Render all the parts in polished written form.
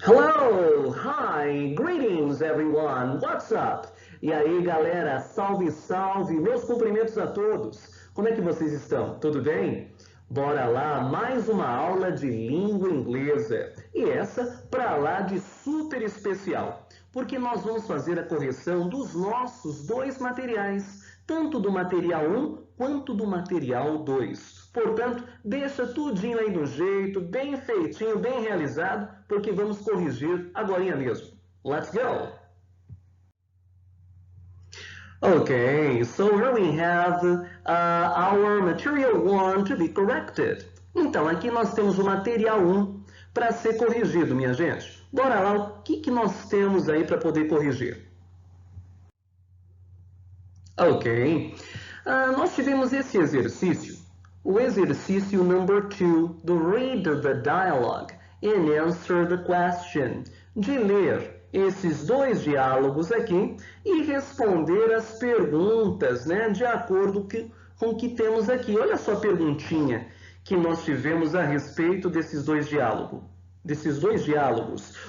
Hello, hi, greetings everyone, what's up? E aí galera, salve, salve, meus cumprimentos a todos. Como é que vocês estão? Tudo bem? Bora lá, mais uma aula de língua inglesa. E essa pra lá de super especial, porque nós vamos fazer a correção dos nossos dois materiais, tanto do material 1 quanto do material 2. Portanto, deixa tudinho aí do jeito, bem feitinho, bem realizado, porque vamos corrigir agorinha mesmo. Let's go! Okay, so here we have our material 1 to be corrected. Então, aqui nós temos o material 1 para ser corrigido, minha gente. Bora lá, o que nós temos aí para poder corrigir? Ok, nós tivemos esse exercício, o exercício number 2 do Read the Dialogue and Answer the Question, de ler esses dois diálogos aqui e responder as perguntas, né, de acordo com o que temos aqui. Olha só a perguntinha que nós tivemos a respeito desses dois diálogos.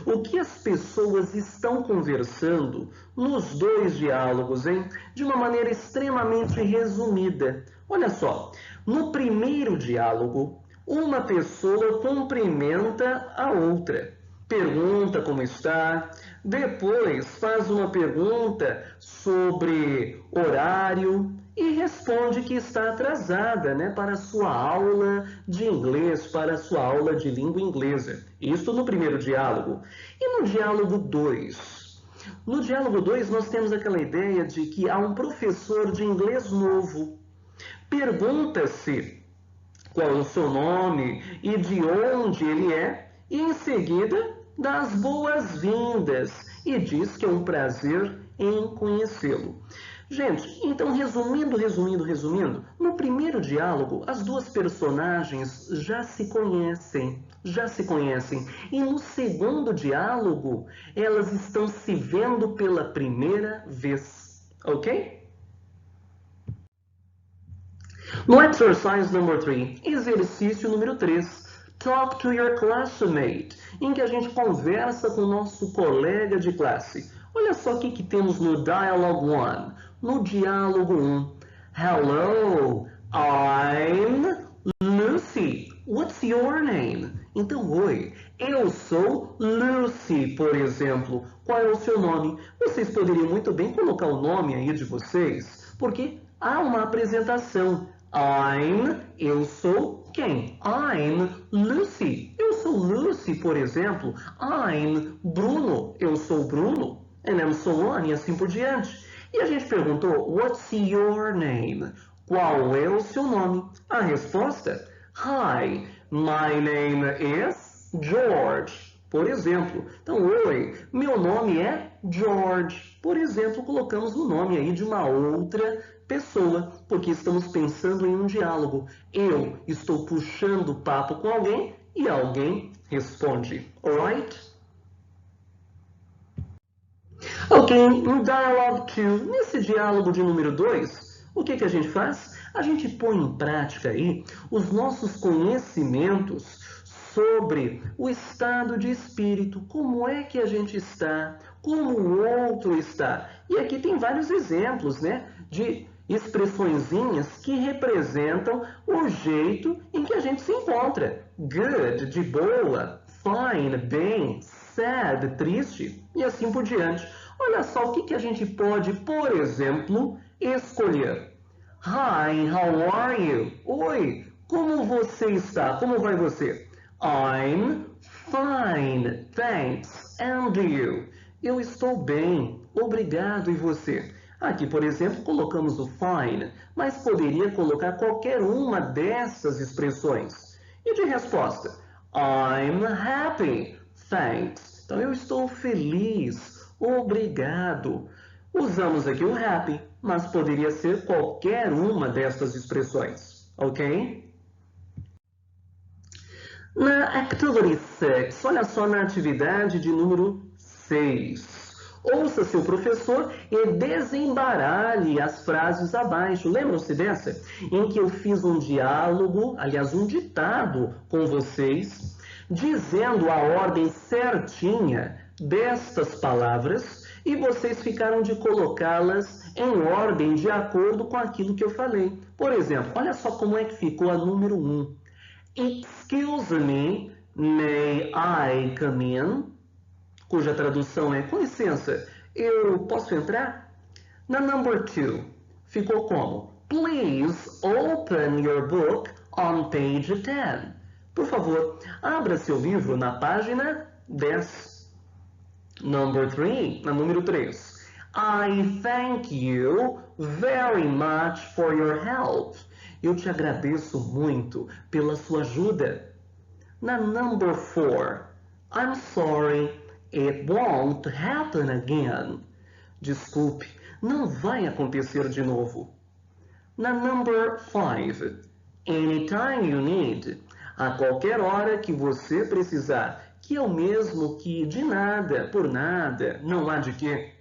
O que as pessoas estão conversando nos dois diálogos, hein? De uma maneira extremamente resumida. Olha só, no primeiro diálogo, uma pessoa cumprimenta a outra. Pergunta como está, depois faz uma pergunta sobre horário e responde que está atrasada, né, para a sua aula de inglês, para a sua aula de língua inglesa. Isso no primeiro diálogo. E no diálogo 2? No diálogo 2 nós temos aquela ideia de que há um professor de inglês novo. Pergunta-se qual é o seu nome e de onde ele é, e em seguida dá as boas-vindas e diz que é um prazer em conhecê-lo. Gente, então resumindo, no primeiro diálogo as duas personagens já se conhecem. E no segundo diálogo elas estão se vendo pela primeira vez, ok? No exercise number 3, exercício número 3, talk to your classmate, em que a gente conversa com o nosso colega de classe. Olha só o que temos no Dialogue 1, no diálogo 1. Hello, I'm Lucy. What's your name? Então, oi, eu sou Lucy, por exemplo. Qual é o seu nome? Vocês poderiam muito bem colocar o nome aí de vocês, porque há uma apresentação. Eu sou quem? I'm Lucy. Eu sou Lucy, por exemplo. I'm Bruno. Eu sou Bruno. And I'm so on, e assim por diante. E a gente perguntou, what's your name? Qual é o seu nome? A resposta, hi, my name is George. Por exemplo, então, oi, meu nome é George. Por exemplo, colocamos o nome aí de uma outra pessoa, porque estamos pensando em um diálogo. Eu estou puxando papo com alguém e alguém responde. Alright? Ok, no Dialogue 2, nesse diálogo de número 2, o que a gente faz? A gente põe em prática aí os nossos conhecimentos sobre o estado de espírito, como é que a gente está, como o outro está. E aqui tem vários exemplos, né, de expressõezinhas que representam o jeito em que a gente se encontra. Good, de boa, fine, bem, sad, triste, e assim por diante. Olha só o que a gente pode, por exemplo, escolher. Hi, how are you? Oi, como você está? Como vai você? I'm fine, thanks. And you? Eu estou bem, obrigado. E você? Aqui, por exemplo, colocamos o fine, mas poderia colocar qualquer uma dessas expressões. E de resposta? I'm happy, thanks. Então, eu estou feliz, obrigado. Usamos aqui o happy, mas poderia ser qualquer uma dessas expressões, ok? Na Activity 6, olha só na atividade de número 6. Ouça seu professor e desembaralhe as frases abaixo. Lembram-se dessa? Em que eu fiz um diálogo, aliás, um ditado com vocês, dizendo a ordem certinha destas palavras e vocês ficaram de colocá-las em ordem de acordo com aquilo que eu falei. Por exemplo, olha só como é que ficou a número 1. Excuse me, may I come in? Cuja tradução é, com licença, eu posso entrar? Na number 2, ficou como? Please open your book on page 10. Por favor, abra seu livro na página 10. Number 3, na número 3. I thank you very much for your help. Eu te agradeço muito pela sua ajuda. Na number 4, I'm sorry, it won't happen again. Desculpe, não vai acontecer de novo. Na number 5, anytime you need. A qualquer hora que você precisar, que é o mesmo que de nada, por nada, não há de quê.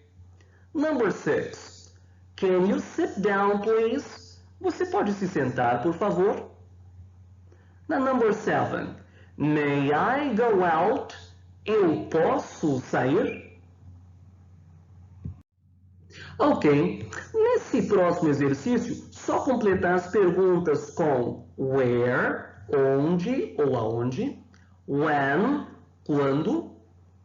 Number 6, can you sit down, please? Você pode se sentar, por favor? Na number 7, may I go out? Eu posso sair? Ok, nesse próximo exercício, só completar as perguntas com where, onde ou aonde, when, quando,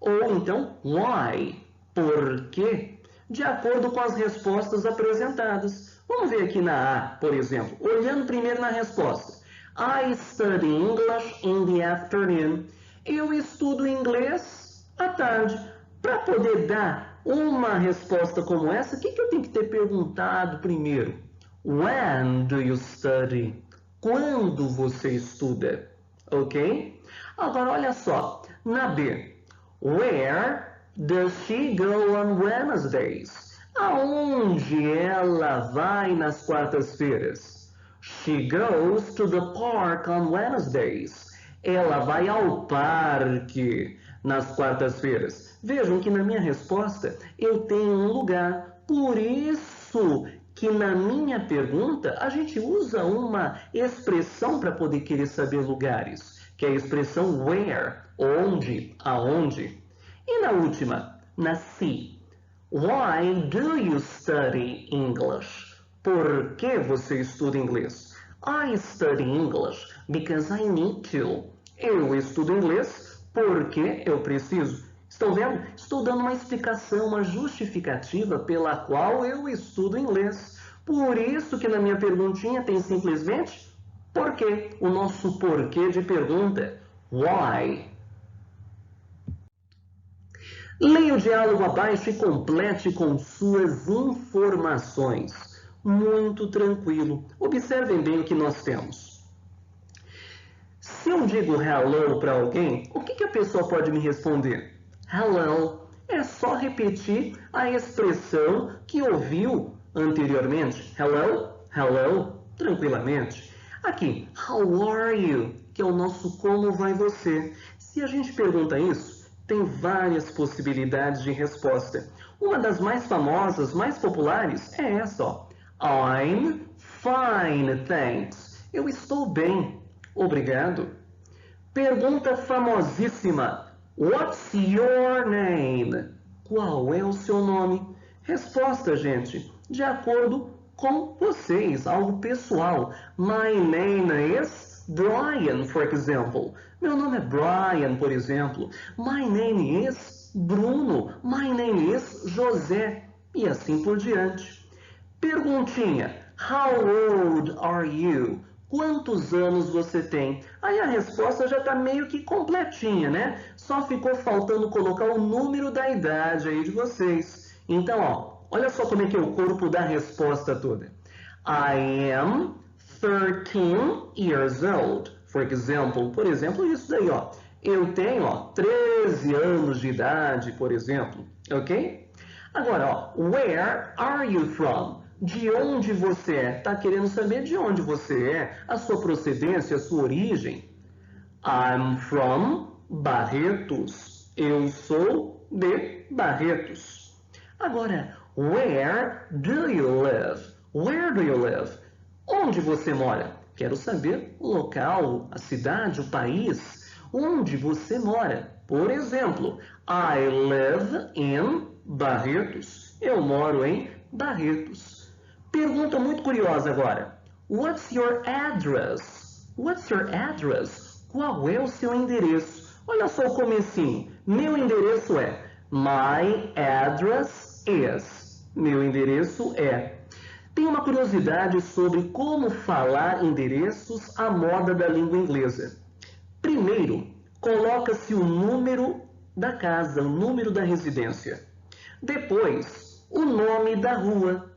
ou então why, por quê, de acordo com as respostas apresentadas. Vamos ver aqui na A, por exemplo, olhando primeiro na resposta. I study English in the afternoon. Eu estudo inglês à tarde. Para poder dar uma resposta como essa, o que eu tenho que ter perguntado primeiro? When do you study? Quando você estuda? Ok? Agora, olha só. Na B. Where does she go on Wednesdays? Aonde ela vai nas quartas-feiras? She goes to the park on Wednesdays. Ela vai ao parque nas quartas-feiras. Vejam que na minha resposta eu tenho um lugar. Por isso que na minha pergunta a gente usa uma expressão para poder querer saber lugares, que é a expressão where, onde, aonde. E na última, na C. Why do you study English? Por que você estuda inglês? I study English because I need to. Eu estudo inglês porque eu preciso. Estão vendo? Estou dando uma explicação, uma justificativa pela qual eu estudo inglês. Por isso que na minha perguntinha tem simplesmente porquê. O nosso porquê de pergunta. Why? Leia o diálogo abaixo e complete com suas informações. Muito tranquilo. Observem bem o que nós temos. Se eu digo hello para alguém, o que a pessoa pode me responder? Hello. É só repetir a expressão que ouviu anteriormente. Hello, hello, tranquilamente. Aqui, how are you? Que é o nosso como vai você. Se a gente pergunta isso, tem várias possibilidades de resposta. Uma das mais famosas, mais populares, é essa, ó. I'm fine, thanks. Eu estou bem, obrigado. Pergunta famosíssima. What's your name? Qual é o seu nome? Resposta, gente, de acordo com vocês, algo pessoal. My name is Brian, for example. Meu nome é Brian, por exemplo. My name is Bruno. My name is José. E assim por diante. Perguntinha. How old are you? Quantos anos você tem? Aí a resposta já está meio que completinha, né? Só ficou faltando colocar o número da idade aí de vocês. Então, ó, olha só como é que é o corpo da resposta toda. I am 13 years old. Por exemplo, isso daí, ó. Eu tenho, ó, 13 anos de idade, por exemplo. Ok? Agora, ó, where are you from? De onde você é? Tá querendo saber de onde você é? A sua procedência, a sua origem? I'm from Barretos. Eu sou de Barretos. Agora, where do you live? Where do you live? Onde você mora? Quero saber o local, a cidade, o país. onde você mora. Por exemplo, I live in Barretos. Eu moro em Barretos. Pergunta muito curiosa agora. What's your address? What's your address? Qual é o seu endereço? Olha só o comecinho. Meu endereço é. My address is. Meu endereço é. Tem uma curiosidade sobre como falar endereços à moda da língua inglesa. Primeiro, coloca-se o número da casa, o número da residência. Depois, o nome da rua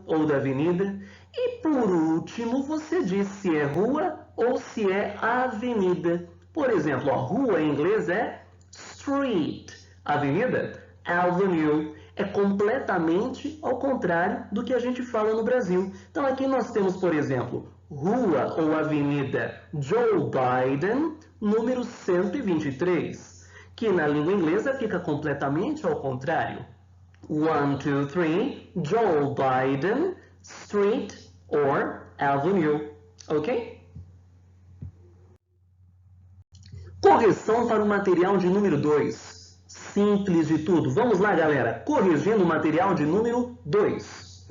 ou da avenida. E por último, você diz se é rua ou se é avenida. Por exemplo, a rua em inglês é street, avenida, avenue. É completamente ao contrário do que a gente fala no Brasil. Então aqui nós temos, por exemplo, rua ou avenida Joe Biden, número 123, que na língua inglesa fica completamente ao contrário. 1, 2, 3, Joe Biden, Street or Avenue. Ok? Correção para o material de número 2. Simples de tudo. Vamos lá, galera. Corrigindo o material de número 2.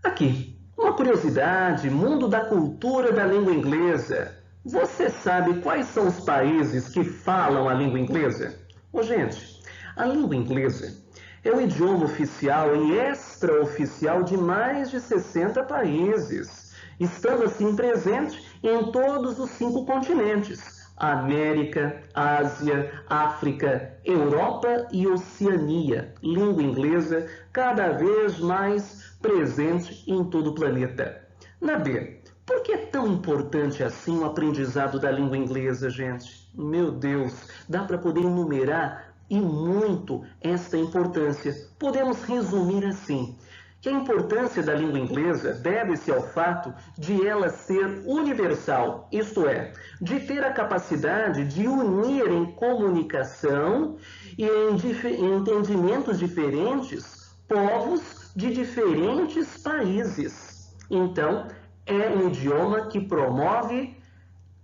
Aqui, uma curiosidade, mundo da cultura da língua inglesa. Você sabe quais são os países que falam a língua inglesa? Ô, gente, a língua inglesa é o idioma oficial e extraoficial de mais de 60 países, estando assim presente em todos os 5 continentes. América, Ásia, África, Europa e Oceania. Língua inglesa cada vez mais presente em todo o planeta. Na B, por que é tão importante assim o aprendizado da língua inglesa, gente? Meu Deus, dá para poder enumerar e muito esta importância. Podemos resumir assim, que a importância da língua inglesa deve-se ao fato de ela ser universal, isto é, de ter a capacidade de unir em comunicação e em entendimentos diferentes povos de diferentes países. Então, é um idioma que promove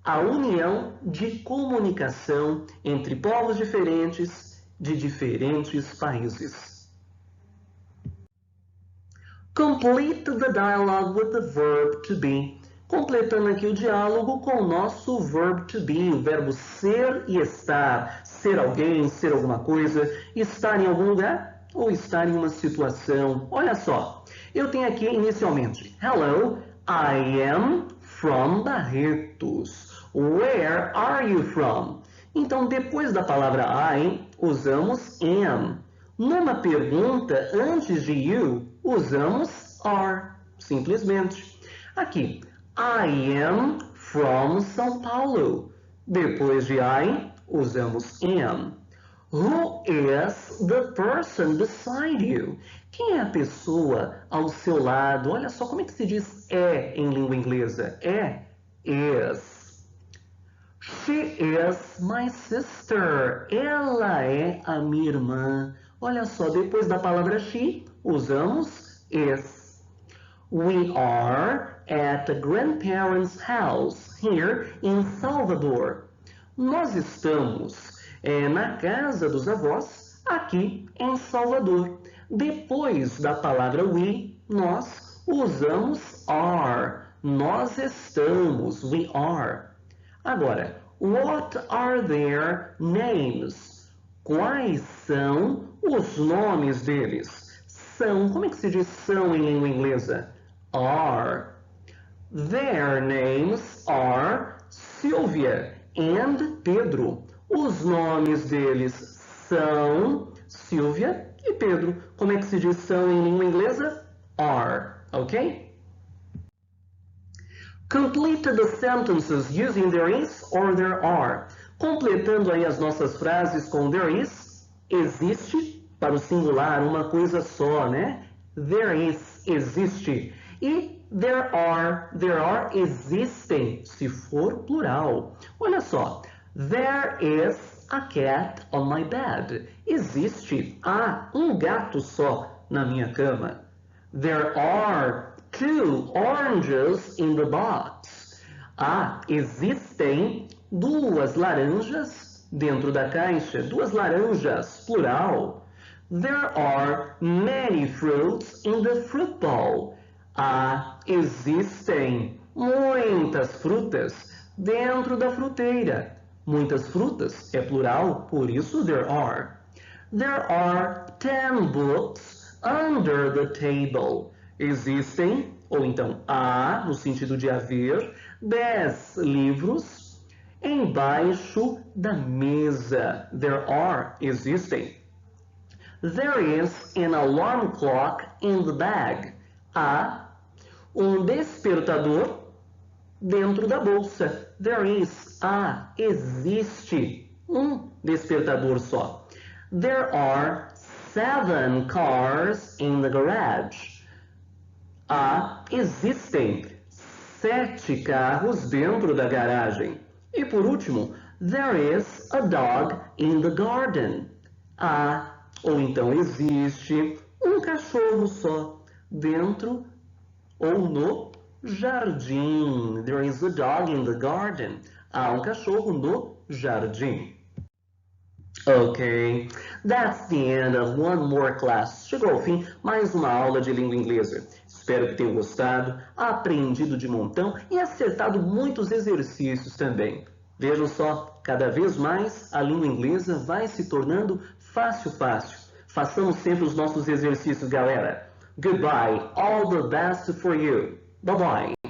a união de comunicação entre povos diferentes de diferentes países. Complete the dialogue with the verb to be. Completando aqui o diálogo com o nosso verb to be, o verbo ser e estar. Ser alguém, ser alguma coisa, estar em algum lugar ou estar em uma situação. Olha só, eu tenho aqui inicialmente, hello, I am from Barretos. Where are you from? Então, depois da palavra I, usamos am. Numa pergunta, antes de you, usamos are, simplesmente. Aqui, I am from São Paulo. Depois de I, usamos am. Who is the person beside you? Quem é a pessoa ao seu lado? Olha só como é que se diz é em língua inglesa. É, is. She is my sister. Ela é a minha irmã. Olha só, depois da palavra she, usamos is. We are at the grandparents' house here in Salvador. Nós estamos na casa dos avós aqui em Salvador. Depois da palavra we, nós usamos are. Nós estamos, we are. Agora, what are their names? Quais são os nomes deles? São, como é que se diz são em língua inglesa? Are. Their names are Sylvia and Pedro. Os nomes deles são Sylvia e Pedro. Como é que se diz são em língua inglesa? Are, ok? Complete the sentences using there is or there are. Completando aí as nossas frases com there is, existe, para o singular, uma coisa só, né? There is, existe. E there are, existem, se for plural. Olha só, there is a cat on my bed. Existe, há um gato só na minha cama. There are 2 oranges in the box. Existem duas laranjas dentro da caixa. Duas laranjas, plural. There are many fruits in the fruit bowl. Existem muitas frutas dentro da fruteira. Muitas frutas é plural, por isso there are. There are 10 books under the table. Existem, ou então há, no sentido de haver, 10 livros embaixo da mesa. There are, existem. There is an alarm clock in the bag. Há um despertador dentro da bolsa. There is, existe um despertador só. There are 7 cars in the garage. Existem 7 carros dentro da garagem. E por último, there is a dog in the garden. Ou então existe um cachorro só dentro ou no jardim. There is a dog in the garden. Há um cachorro no jardim. Ok, that's the end of one more class. Chegou ao fim mais uma aula de língua inglesa. Espero que tenham gostado, aprendido de montão e acertado muitos exercícios também. Vejam só, cada vez mais a língua inglesa vai se tornando fácil. Façamos sempre os nossos exercícios, galera. Goodbye, all the best for you. Bye-bye.